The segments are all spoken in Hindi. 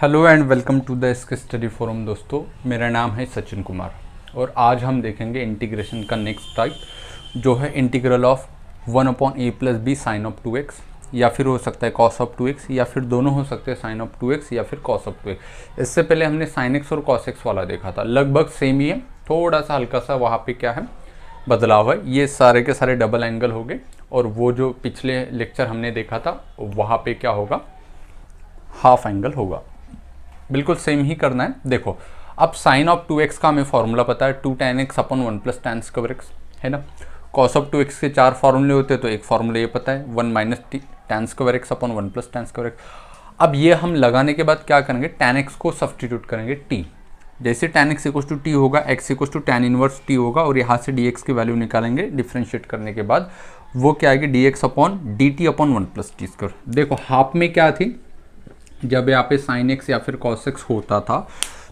Hello and welcome to the skill study forum. दोस्तों, मेरा नाम है सचिन कुमार और आज हम देखेंगे इंटीग्रेशन का नेक्स्ट टाइप जो है integral of 1/a+b sign of 2x, या फिर हो सकता है कॉस ऑफ 2x, या फिर दोनों हो सकते हैं साइन ऑफ 2x या फिर कॉस ऑफ 2x। इससे पहले हमने साइन x और कॉस x वाला देखा था, लगभग सेम ही है, थोड़ा सा हल्का सा वहाँ पे क्या है बदलाव है। ये सारे के सारे डबल एंगल हो गए और वो जो पिछले लेक्चर हमने देखा था वहाँ पे क्या होगा, हाफ एंगल होगा। बिल्कुल सेम ही करना है। देखो, अब साइन ऑफ 2x का हमें फॉर्मूला पता है 2 tan x अपन 1 + tan स्क्वायर x, है ना। कॉस ऑफ 2x के 4 फॉर्मूले होते हैं, तो एक फॉर्मूला ये पता है 1 - tan स्क्वायर x अपन 1 + tan स्क्वायर x। अब ये हम लगाने के बाद क्या करेंगे, tan x को सब्सटीट्यूट करेंगे t। जैसे tan x = t होगा, x = tan इनवर्स t होगा, और यहाँ से dx की वैल्यू निकालेंगे डिफ्रेंशिएट करने के बाद, वो क्या आएगी dx/dt/1 + t स्क्वायर। देखो, हाफ में क्या थी, जब यहाँ पे साइन एक्स या फिर कॉस एक्स होता था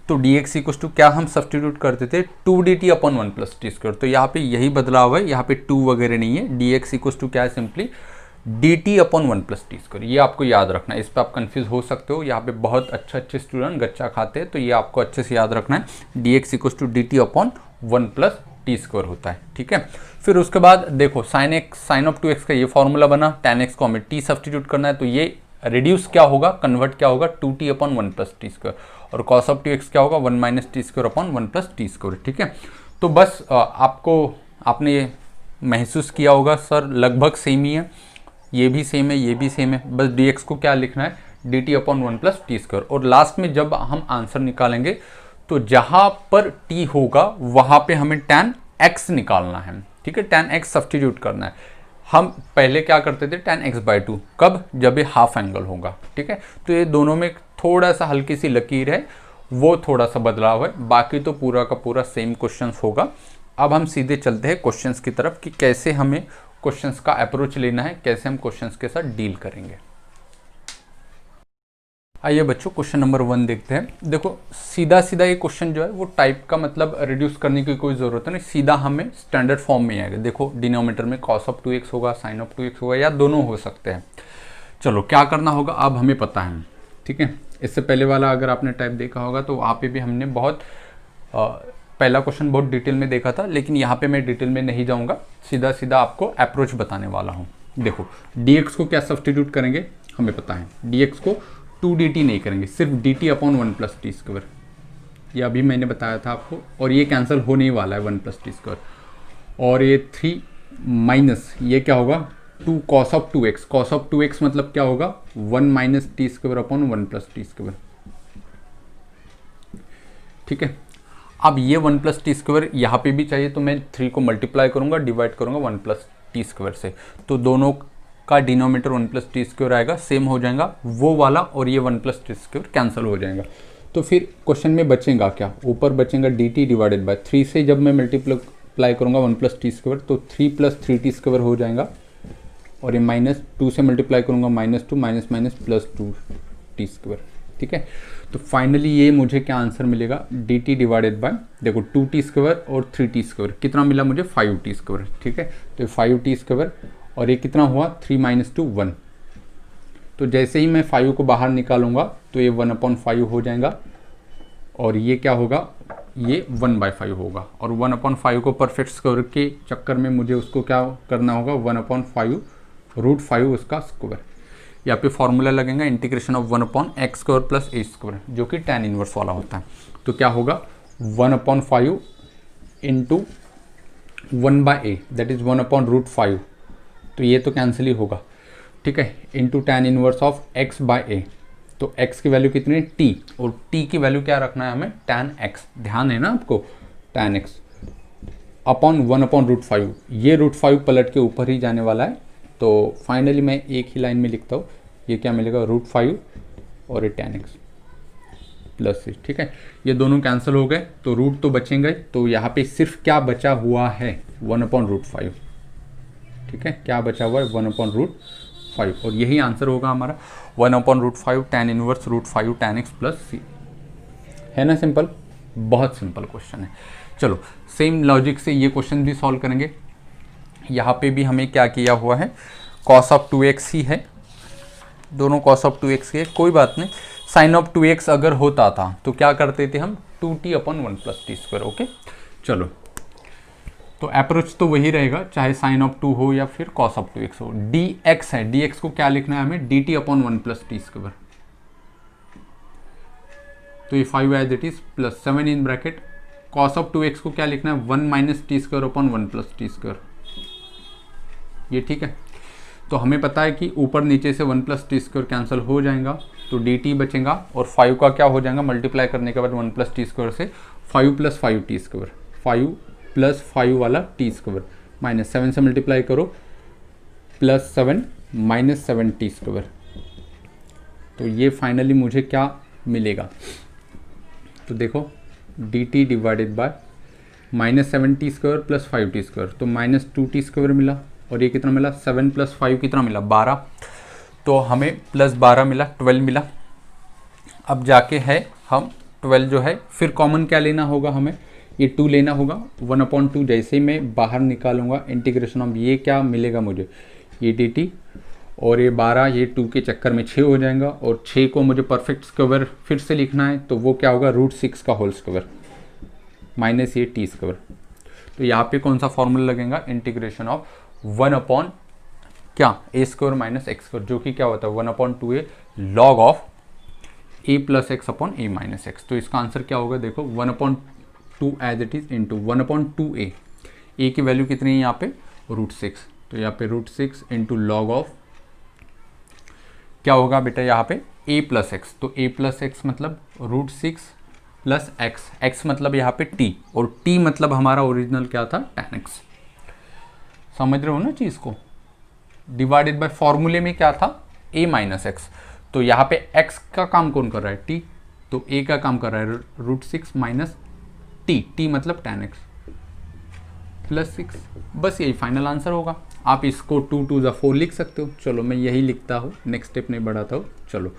तो dx = क्या हम सब्सटीट्यूट करते थे 2dt/1 + t स्क्वायर। तो यहाँ पे यही बदलाव है, यहाँ पे 2 वगैरह नहीं है। dx = क्या है, सिंपली dt/1 + t स्क्वायर। ये आपको याद रखना है, इस पर आप कंफ्यूज हो सकते हो। यहाँ पे बहुत अच्छे स्टूडेंट गच्चा खाते हैं, तो ये आपको अच्छे से याद रखना है। dx = dt/1 + t स्क्वायर होता है, ठीक है। फिर उसके बाद देखो, साइन ऑफ 2x का ये फॉर्मूला बना, tan x को हमें t सब्सटीट्यूट करना है, तो ये रिड्यूस क्या होगा, कन्वर्ट क्या होगा 2t/1 + t स्क्वायर, और cos ऑफ 2x क्या होगा 1 - t²/1 + t स्क्वायर, ठीक है। तो बस आपने महसूस किया होगा सर लगभग सेम ही है, ये भी सेम है, ये भी सेम है, बस dx को क्या लिखना है dt/1 + t स्क्वायर। और लास्ट में जब हम आंसर निकालेंगे तो जहां पर t होगा वहां पे हमें tan x निकालना है, ठीक है। tan x सब्सटीट्यूट करना है। हम पहले क्या करते थे tan x/2, कब, जब ये हाफ एंगल होगा, ठीक है। तो ये दोनों में थोड़ा सा हल्की सी लकीर है, वो थोड़ा सा बदलाव है, बाकी तो पूरा का पूरा सेम क्वेश्चंस होगा। अब हम सीधे चलते हैं क्वेश्चंस की तरफ कि कैसे हमें क्वेश्चंस का अप्रोच लेना है, कैसे हम क्वेश्चंस के साथ डील करेंगे। आइए बच्चों, क्वेश्चन नंबर 1 देखते हैं। देखो, सीधा सीधा ये क्वेश्चन जो है वो टाइप का मतलब रिड्यूस करने की कोई ज़रूरत नहीं, सीधा हमें स्टैंडर्ड फॉर्म में आएगा। देखो, डिनोमिनेटर में cos ऑफ 2x होगा, साइन ऑफ 2x होगा, या दोनों हो सकते हैं। चलो, क्या करना होगा अब हमें पता है, ठीक है। इससे पहले वाला अगर आपने टाइप देखा होगा तो वहाँ पे भी हमने पहला क्वेश्चन बहुत डिटेल में देखा था, लेकिन यहाँ पे मैं डिटेल में नहीं जाऊँगा, सीधा सीधा आपको अप्रोच बताने वाला हूँ। देखो, dx को क्या सब्सटीट्यूट करेंगे, हमें पता है dx को 2dt नहीं करेंगे, सिर्फ dt/1 + t स्क्वायर। ये अभी मैंने बताया था आपको, और ये कैंसिल होने ही वाला है 1 + t स्क्वायर, और ये 3 माइनस ये क्या होगा 2 cos of 2x। cos of 2x मतलब क्या होगा 1 - t²/1 + t स्क्वायर, ठीक है। अब ये 1 + t स्क्वायर यहाँ पे भी चाहिए, तो मैं 3 को मल्टीप्लाई करूंगा, डिवाइड करूंगा 1 + t स्क्वायर से, तो दोनों का डिनोमिनेटर 1 + t स्क्वायर आएगा, सेम हो जाएगा वो वाला, और ये 1 + t स्क्वायर कैंसिल हो जाएगा। तो फिर क्वेश्चन में बचेगा क्या, ऊपर बचेगा dt/3 से जब मैं मल्टीप्लाई करूंगा 1 + t स्क्वायर, तो 3 + 3t स्क्वायर हो जाएगा, और ये -2 से मल्टीप्लाई करूंगा -2 + +2t स्क्वायर, ठीक है। तो फाइनली ये मुझे क्या आंसर मिलेगा dt/, देखो 2t स्क्वायर और 3t स्क्वायर कितना मिला मुझे 5t स्क्वायर, ठीक है। तो 5t स्क्वायर, और ये कितना हुआ 3 - 2 1। तो जैसे ही मैं 5 को बाहर निकालूंगा तो ये 1/5 हो जाएगा, और ये क्या होगा, ये 1/5 होगा, और 1/5 को परफेक्ट स्क्वायर के चक्कर में मुझे उसको क्या करना होगा 1/5 √5 उसका स्क्वायर। यहाँ पे फॉर्मूला लगेगा इंटीग्रेशन ऑफ 1/x² + a², जो कि tan इनवर्स वाला होता है। तो क्या होगा 1/5 × 1/a, दैट इज 1/√5, तो ये तो कैंसिल ही होगा, ठीक है, into tan inverse of x/a। तो x की वैल्यू कितनी है t, और t की वैल्यू क्या रखना है हमें tan x, ध्यान है ना आपको, tan x अपॉन 1/√5। ये √5 पलट के ऊपर ही जाने वाला है, तो फाइनली मैं एक ही लाइन में लिखता हूँ, ये क्या मिलेगा √5 और ये tan x प्लस से, ठीक है। ये दोनों कैंसिल हो गए, तो रूट तो बचेंगे, तो यहाँ पे सिर्फ क्या बचा हुआ है 1/√5, ठीक है। क्या बचा हुआ है 1/√5, और यही आंसर होगा हमारा 1/√5 tan inverse √5 tan x plus c, है ना। सिंपल, बहुत सिंपल क्वेश्चन है। चलो, सेम लॉजिक से ये क्वेश्चन भी सॉल्व करेंगे। यहाँ पे भी हमें क्या किया हुआ है cos ऑफ 2x ही है, दोनों cos ऑफ 2x के, कोई बात नहीं, साइन ऑफ 2x अगर होता था तो क्या करते थे हम 2t upon 1 plus t square. Okay चलो, तो अप्रोच तो वही रहेगा चाहे साइन ऑफ 2 हो या फिर कॉस ऑफ 2x हो। dx है, dx को क्या लिखना है हमें, dt upon 1 plus t square. तो ये 5 as it is plus 7 in bracket, cos of 2x को क्या लिखना है 1 minus t square upon 1 plus t square. ये ठीक है। तो हमें पता है कि ऊपर नीचे से 1 प्लस टी स्क्वायर कैंसिल हो जाएगा तो dt बचेगा, और 5 का क्या हो जाएगा मल्टीप्लाई करने के बाद 1 प्लस टी स्क्वायर से 5 प्लस 5 टी स्क्वायर, 5 प्लस 5 वाला टी स्क्वायर माइनस 7 से मल्टीप्लाई करो प्लस 7 माइनस 7 टी स्क्वायर। तो ये फाइनली मुझे क्या मिलेगा, तो देखो dt divided by minus 7 T square plus 5 T square, तो माइनस 2 टी स्क्वायर मिला, और ये कितना मिला 7 प्लस 5 कितना मिला 12, तो हमें प्लस 12 मिला 12 मिला। अब जाके है हम 12 जो है फिर कॉमन क्या लेना होगा हमें, ये 2 लेना होगा, 1/2 जैसे ही मैं बाहर निकालूंगा इंटीग्रेशन ऑफ ये क्या मिलेगा मुझे, ये dt, और ये 12 ये 2 के चक्कर में 6 हो जाएगा, और 6 को मुझे परफेक्ट स्क्वायर फिर से लिखना है तो वो क्या होगा √6 का होल स्क्वायर माइनस ये टी स्क्वायर। तो यहाँ पे कौन सा फॉर्मूला लगेगा, इंटीग्रेशन ऑफ 1 अपॉन क्या a square minus x square, जो कि क्या होता है 1/2a log of a plus x upon a minus x. तो इसका आंसर क्या होगा, देखो 1/2 as it is into 1/2a, a की वैल्यू कितनी है यहाँ पे √6, तो यहाँ पे √6 इंटू लॉग ऑफ क्या होगा बेटा यहाँ पे a प्लस एक्स, तो a प्लस एक्स मतलब √6 प्लस एक्स, एक्स मतलब यहाँ पे t, और t मतलब हमारा ओरिजिनल क्या था tan x। समझ रहे हो ना चीज़ को, डिवाइडेड बाय फॉर्मूले में क्या था a माइनस एक्स, तो यहाँ पे x का काम कौन कर रहा है t, तो a का काम कर रहा है √6 माइनस t मतलब tan x प्लस 6, बस यही फाइनल आंसर होगा। आप इसको 2 2 जा 4 लिख सकते हो, चलो मैं यही लिखता हूँ, नेक्स्ट स्टेप नहीं बढ़ाता हूँ। चलो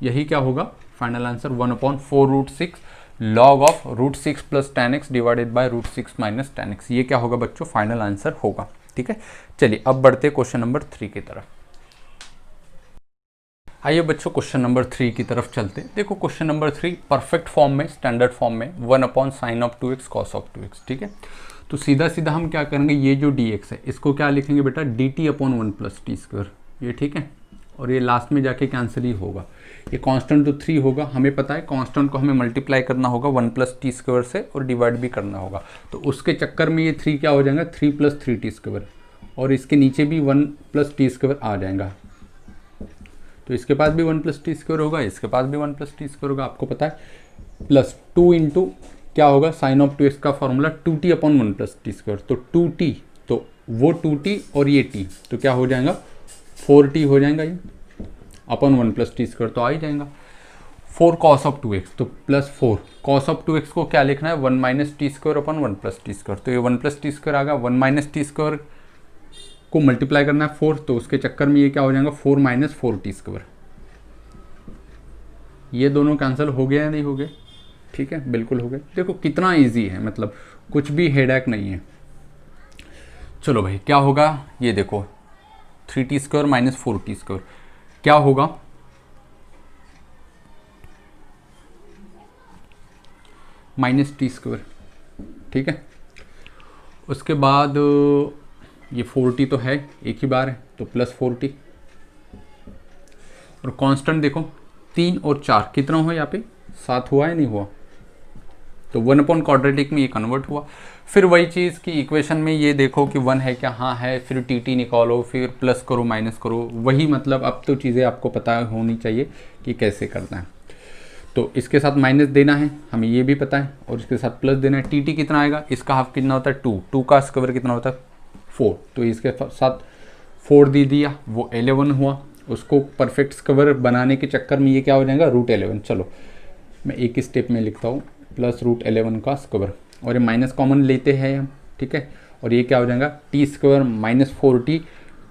यही क्या होगा final answer 1/4 √6 log of √6 plus tan x divided by √6 minus tan x, ये क्या होगा बच्चों फाइनल आंसर होगा। ठीक है, चलिए अब बढ़ते क्वेश्चन नंबर 3 की तरफ। आइए बच्चों क्वेश्चन नंबर 3 की तरफ चलते। देखो क्वेश्चन नंबर 3 परफेक्ट फॉर्म में, स्टैंडर्ड फॉर्म में 1/sin of 2x cos of 2x। ठीक है, तो सीधा सीधा हम क्या करेंगे, ये जो dx है इसको क्या लिखेंगे बेटा dt upon 1 plus t square, ये ठीक है, और ये लास्ट में जाके कैंसिल ही होगा। ये कांस्टेंट तो 3 होगा, हमें पता है कांस्टेंट को हमें मल्टीप्लाई करना होगा 1 प्लस टी स्क्वायर से और डिवाइड भी करना होगा, तो उसके चक्कर में ये 3 क्या हो जाएगा 3 प्लस 3 टी स्क्वायर, और इसके नीचे भी 1 प्लस टी स्क्वायर आ जाएगा, तो इसके पास भी 1 प्लस टी स्क्वायर होगा, इसके पास भी 1 प्लस टी स्क्वायर होगा, आपको पता है, प्लस 2 इंटू क्या होगा साइन ऑफ 2x का formula 2t upon 1 plus t square, तो 2t, तो वो 2t और ये t, तो क्या हो जाएगा 4t हो जाएगा, ये अपॉन 1 प्लस टी स्क्वायर तो आ ही जाएगा। 4 कॉस ऑफ 2x, तो प्लस 4 कॉस ऑफ 2x को क्या लिखना है 1 minus t square upon 1 plus t square, तो ये 1 प्लस टी स्क्वायर आ गया, 1 माइनस टी स्क्वायर को मल्टीप्लाई करना है 4, तो उसके चक्कर में ये क्या हो जाएगा 4 माइनस 4 टी स्क्वायर, ये दोनों कैंसिल हो गया या नहीं हो गए, ठीक है बिल्कुल हो गए। देखो कितना इजी है, मतलब कुछ भी हेडेक नहीं है। चलो भाई क्या होगा, ये देखो 3t square minus 4t square क्या होगा, माइनस टी स्क्वायर, ठीक है। उसके बाद ये 4t तो है एक ही बार है, तो प्लस 4t, और कांस्टेंट देखो 3 और 4 कितना हुआ यहाँ पे 7 हुआ है नहीं हुआ, तो 1 अपॉन क्वाड्रेटिक में ये कन्वर्ट हुआ। फिर वही चीज़ की इक्वेशन में ये देखो कि 1 है क्या, हाँ है, फिर टी निकालो, फिर प्लस करो माइनस करो, वही मतलब अब तो चीज़ें आपको पता होनी चाहिए कि कैसे करना है। तो इसके साथ माइनस देना है, हमें ये भी पता है, और इसके साथ प्लस देना है। टी कितना आएगा, इसका हाफ कितना होता है 2 का स्क्वायर कितना होता है 4, तो इसके साथ 4 दे दिया, वो 11 हुआ। उसको परफेक्ट स्क्वायर बनाने के चक्कर में ये क्या हो जाएगा √11। चलो मैं एक ही स्टेप में लिखता हूँ, प्लस √11 का स्क्वायर, और ये माइनस कॉमन लेते हैं हम, ठीक है, और ये क्या हो जाएगा T square minus 4t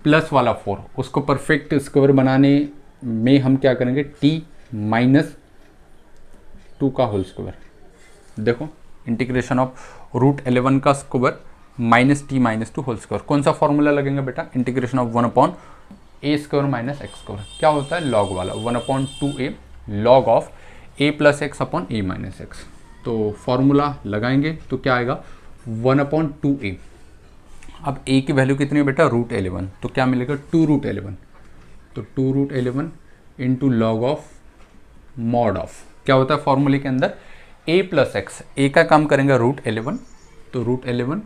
plus वाला 4, उसको परफेक्ट स्क्वायर बनाने में हम क्या करेंगे t माइनस 2 का होल स्क्वायर। देखो इंटीग्रेशन ऑफ √11 का square minus t minus 2 whole square, कौन सा फॉर्मूला लगेगा बेटा, integration of 1 upon a square minus x square, क्या होता है लॉग वाला 1/2a log of a plus x upon a minus x. तो फॉर्मूला लगाएंगे तो क्या आएगा 1/2a। अब a की वैल्यू कितनी है बेटा √11, तो क्या मिलेगा 2√11। तो 2√11 into log of mod of क्या होता है फॉर्मूले के अंदर a प्लस एक्स, ए का काम करेंगे √11, तो √11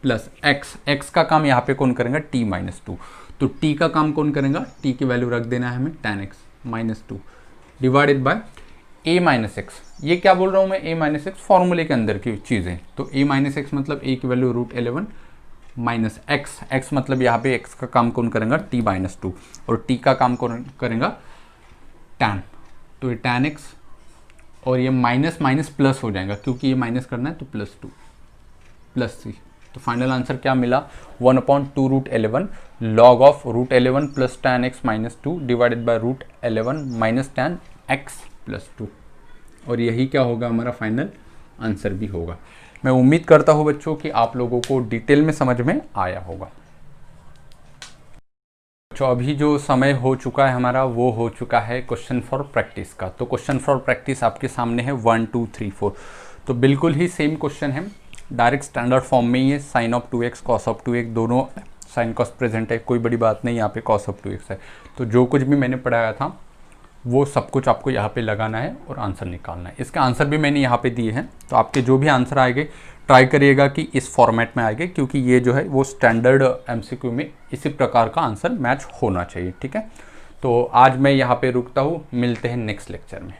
प्लस एक्स का काम यहाँ पे कौन करेंगे t-2, तो t का काम कौन करेगा, t की वैल्यू रख देना है हमें tan x -2 divided by a minus x. ये क्या बोल रहा हूँ मैं a माइनस एक्स, फॉर्मूले के अंदर की चीज़ें। तो a माइनस एक्स मतलब a की वैल्यू √11 माइनस एक्स मतलब यहाँ पे x का काम कौन करेगा t-2 और t का काम कौन करेगा tan, तो ये tan x और ये माइनस माइनस प्लस हो जाएगा क्योंकि ये माइनस करना है तो +2 प्लस c। तो फाइनल आंसर क्या मिला 1/2√11 log of √11 plus tan x -2 divided by √11 minus tan x +2। और यही क्या होगा हमारा फाइनल आंसर भी होगा। मैं उम्मीद करता हूँ बच्चों कि आप लोगों को डिटेल में समझ में आया होगा। तो अभी जो समय हो चुका है हमारा वो हो चुका है क्वेश्चन फॉर प्रैक्टिस का। तो क्वेश्चन फॉर प्रैक्टिस आपके सामने है 1 2 3 4। तो बिल्कुल ही सेम क्वेश्चन है, डायरेक्ट स्टैंडर्ड फॉर्म में ही है। Sign of 2x cos of 2x दोनों साइन कॉस प्रेजेंट है, कोई बड़ी बात नहीं, यहाँ पे कॉस ऑफ 2x है। तो जो कुछ भी मैंने पढ़ाया था वो सब कुछ आपको यहाँ पे लगाना है और आंसर निकालना है। इसके आंसर भी मैंने यहाँ पे दिए हैं, तो आपके जो भी आंसर आएंगे ट्राई करिएगा कि इस फॉर्मेट में आएंगे, क्योंकि ये जो है वो स्टैंडर्ड MCQ में इसी प्रकार का आंसर मैच होना चाहिए। ठीक है, तो आज मैं यहाँ पे रुकता हूँ, मिलते हैं नेक्स्ट लेक्चर में।